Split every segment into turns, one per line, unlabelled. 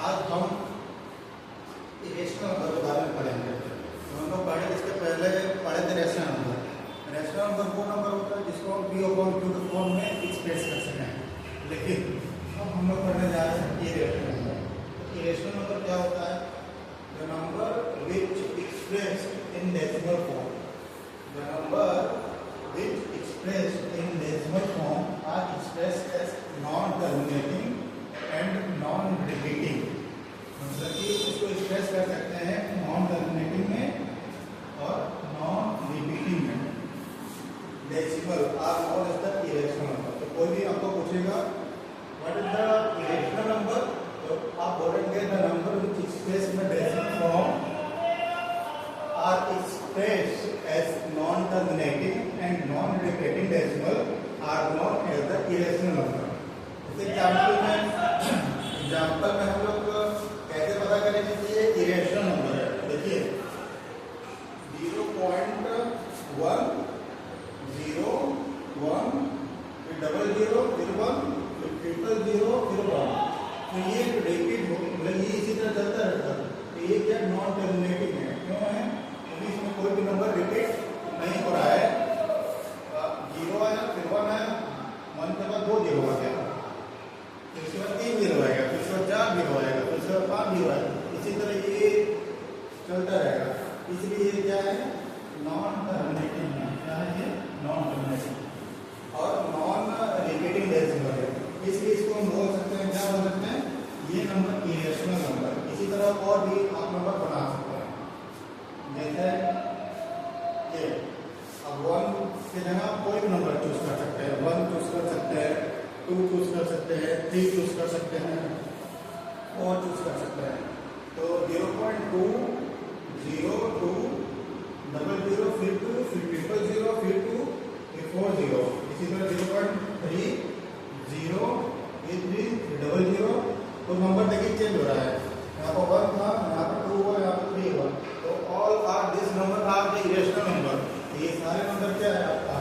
आज हम irrational number के बारे में पढ़ेंगे। तो हम लोग पढ़े इसके पहले पढ़े थे रेशनल नंबर। रेशनल नंबर वो नंबर होता है जिसको हम p/q के फॉर्म में एक्सप्रेस कर सकें। लेकिन अब हम लोग पढ़ने जा रहे हैं इरेशनल नंबर। इरेशनल नंबर क्या होता है? The number which express in decimal form, the number which expressed in decimal form are expressed as non-terminating and non-repeating। मतलब कि इसको एक्सप्रेस कर सकते हैं नॉन टर्मिनेटिंग में और नॉन रिपीटिंग में। Decimal are non as the irrational number. तो कोई भी आपको पूछेगा what is the irrational number, तो आप बोलेंगे the number which express in decimal form are expressed as non-terminating and non-repeating decimal are known as the irrational number। जैसे example में हम लोग कैसे पता करेंगे कि ये इरेशनल नंबर है? देखिए 0.1 0 1 फिर 00 फिर 1 फिर 000 फिर 1। तो ये रिपीट हो, मतलब ये इसी तरह चलता रहता है। तो ये क्या नॉन टर्मिनेटिंग है? क्यों है? इसमें कोई भी नंबर रिपीट नहीं हो रहा है। 0 आया फिर 1 आया, 1 के बाद 2 0 आ गया, फिर उसके बाद 3 0 आएगा, फिर उसके बाद 4 0 आएगा, फिर उसके बाद 5 0 आएगा। इसी तरह ये चलता रहेगा। इसलिए ये क्या है? नॉन टर्मिनेटिंग है। क्या है ये? नॉन टर्मिनेटिंग और नॉन रिपीटिंग डेसिमल है। इसलिए इसको हम बोल सकते हैं, क्या बोल सकते हैं? ये नंबर इरेशनल नंबर। इसी तरह और भी आप नंबर बना सकते हैं। जैसे ये अब 1 के जगह कोई भी नंबर चूज कर सकते हैं। 1 चूज कर सकते हैं, 2 चूज कर सकते हैं, 3 चूज कर सकते हैं, 4 चूज कर सकते हैं। तो 0.2 0 2 00 फिर 2 फिर 000 फिर 2 फिर 40। इसी तरह 0.3 0 3 फिर 00। तो नंबर देखिए चेंज हो रहा है। यहाँ पर 1 था, यहाँ पर 2 हुआ, यहाँ पर 3 हुआ। तो all are this number are the irrational number. ये सारे नंबर क्या है आपका?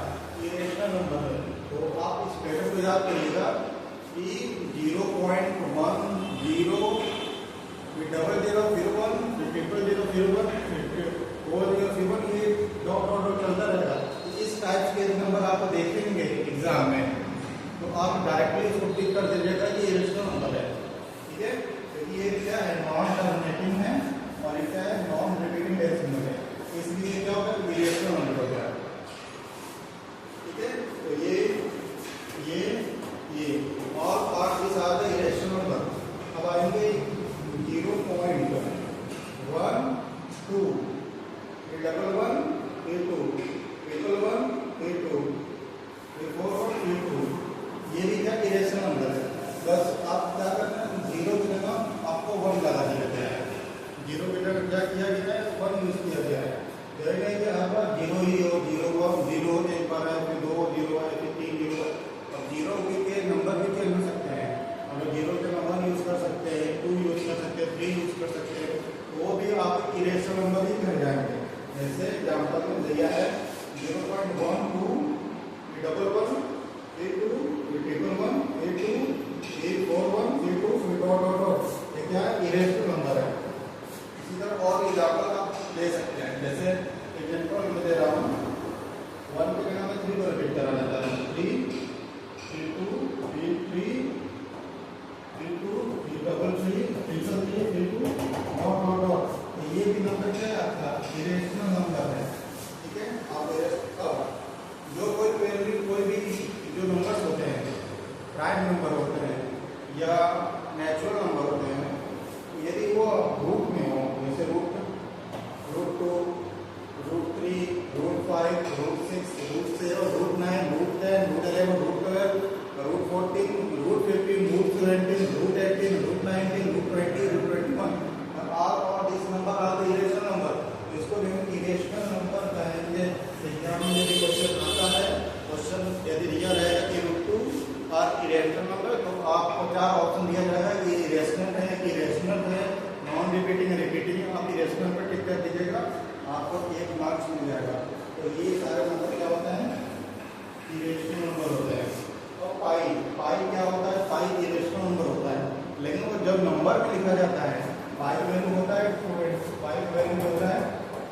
इरेशनल नंबर है। तो आप इस पैटर्न को याद करिएगा कि 0.1 0 फिर 00 फिर 1 फिर 000 फिर 1 फिर 40 फिर 1, ये डॉट डॉट डॉट चलता रहेगा। इस टाइप के नंबर आप देखेंगे एग्जाम में, तो आप डायरेक्टली इसको टिक कर दीजिएगा कि इरेशनल नंबर है। ठीक है? क्योंकि ये क्या है? नॉन टर्मिनेटिंग है और ये क्या है? नॉन रिपीटिंग डेसिमल है। इसलिए क्या होगा? इरेशनल नंबर हो गया। ठीक है? तो ये all part this are the irrational number. अब आएंगे 0.1 2 फिर 11 फिर 2 फिर 1 फिर 2 फिर 4 फिर 2। ये भी क्या? इरेशनल नंबर है। बस आप क्या करना है? 0 की जगह आपको 1 लगा देते हैं। 0 की जगह क्या किया गया है? 1 यूज किया गया है। जरूरी नहीं कि हर बार 0 ही हो। 0 एक बार है, फिर 2 0 है, फिर 3 0 है। अब 0 के नंबर भी चेंज हो सकते हैं। अगर 0 के नंबर 1 यूज कर सकते हैं, 2 यूज कर सकते हैं, 3 यूज कर सकते हैं, वो भी आप इरेशनल नंबर ही कह जाएंगे। जैसे एग्जाम्पल में दिया है 0.12 फिर 11 फिर 2 फिर 1 फिर 2 फिर 41 फिर 2 फिर डॉट डॉट डॉट। ये क्या है? इरेशनल नंबर है। इसी तरह और एग्जाम्पल आप ले सकते हैं। जैसे एग्जाम्पल मैं दे रहा हूँ, 1 के जगह में 3 को रिपीट करा जाता है। 3 फिर 2 फिर 3 फिर 2 फिर 3 फिर 3 फिर 2 डॉट डॉट डॉट। ये भी नंबर क्या है आपका? इरेशनल नंबर है। ठीक है? आप जो कोई भी जो नंबर्स होते हैं, प्राइम नंबर होते हैं या नेचुरल नंबर होते हैं, यदि वो रूट में हो, जैसे root 2 root 3 root 5 root 6 root 7 root 9 root 10 root 11 root 12 root 14 root 15 root 17 root 18 root 19 root 20 root 21। और this number are the irrational number. तो इसको हम इरेशनल नंबर कहेंगे। एग्जाम में यदि क्वेश्चन आता है, क्वेश्चन यदि दिया रहेगा कि रूट 2 आर इरेशनल नंबर, तो आपको 4 ऑप्शन दिया जाएगा कि इरेशनल है, इरेशनल है, नॉन रिपीटिंग, रिपीटिंग। आप इरेशनल पर टिक कर दीजिएगा, आपको 1 मार्क्स मिल जाएगा। तो ये सारे नंबर क्या होते हैं? इरेशनल नंबर होते हैं। और पाई क्या होता है? पाई इरेशनल नंबर होता है, लेकिन वो जब नंबर नंबर में लिखा जाता है, पाई वैल्यू होता है, पाई वैल्यू होता है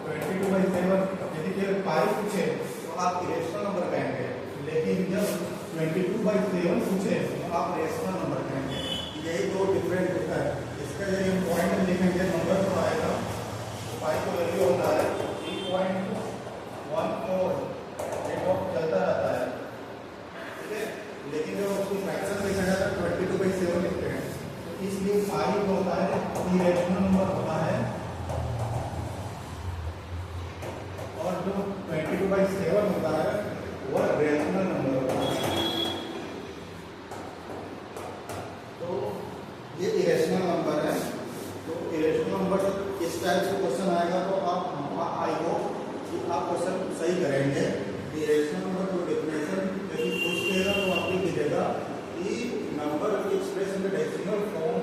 22/7। यदि केवल पाई पूछे तो आप इरेशनल नंबर कहेंगे, लेकिन जब 22/7 पूछे तो आप रेशनल नंबर कहेंगे। यही दो डिफरेंट होता है। इसका यदि हम पॉइंट लिखेंगे नंबर तो आएगा, पाई का वैल्यू होता है 3.14, चलता रहता है, ठीक है। लेकिन जब उसको फ्रैक्शन लिखा जाता है 22/7 लिखते हैं, तो इसलिए पाई जो होता है इरेशनल नंबर होता है, और जो 22/7 होता है वह रेशनल नंबर होता है। तो ये इरेशनल नंबर है। तो इरेशनल नंबर इस टाइप से क्वेश्चन आएगा तो आप आई होप कि आप क्वेश्चन सही करेंगे। इरेशनल नंबर को डेफिनेशन यदि पूछ लेगा तो आप लिख दीजिएगा कि number express in the decimal form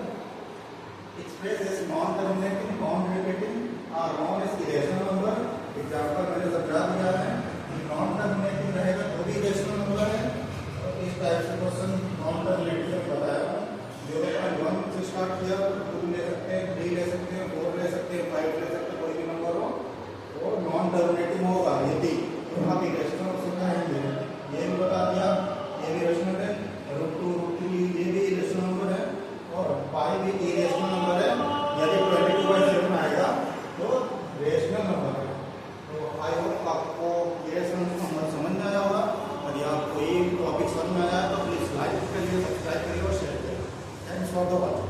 express as non terminating, non repeating और non as irrational number. Example मैंने समझा दिया है कि नॉन टर्मिनेटिंग रहेगा तो भी इरेशनल नंबर है। तो इस टाइप से क्वेश्चन नॉन टर्मिनेटिंग में बताया 0.1 से स्टार्ट किया, 2 ले सकते हैं, 3 ले सकते हैं, 4 ले सकते हैं, 5 ले सकते हैं, कोई भी नंबर हो वो नॉन टर्मिनेटिंग होगा। यदि तो आप इरेशनल समझाएंगे, ये भी बता दिया, ये भी रेशनल है, √2 √3 ये भी इरेशनल नंबर है, और पाई भी इरेशनल नंबर है। यदि 22/7 आएगा तो रेशनल नंबर है। तो आई होप आपको इरेशनल नंबर समझ में आया होगा। यदि आपको ये टॉपिक समझ में आया तो प्लीज लाइक करिए, सब्सक्राइब करिए और शेयर करिए। Thanks for the watching.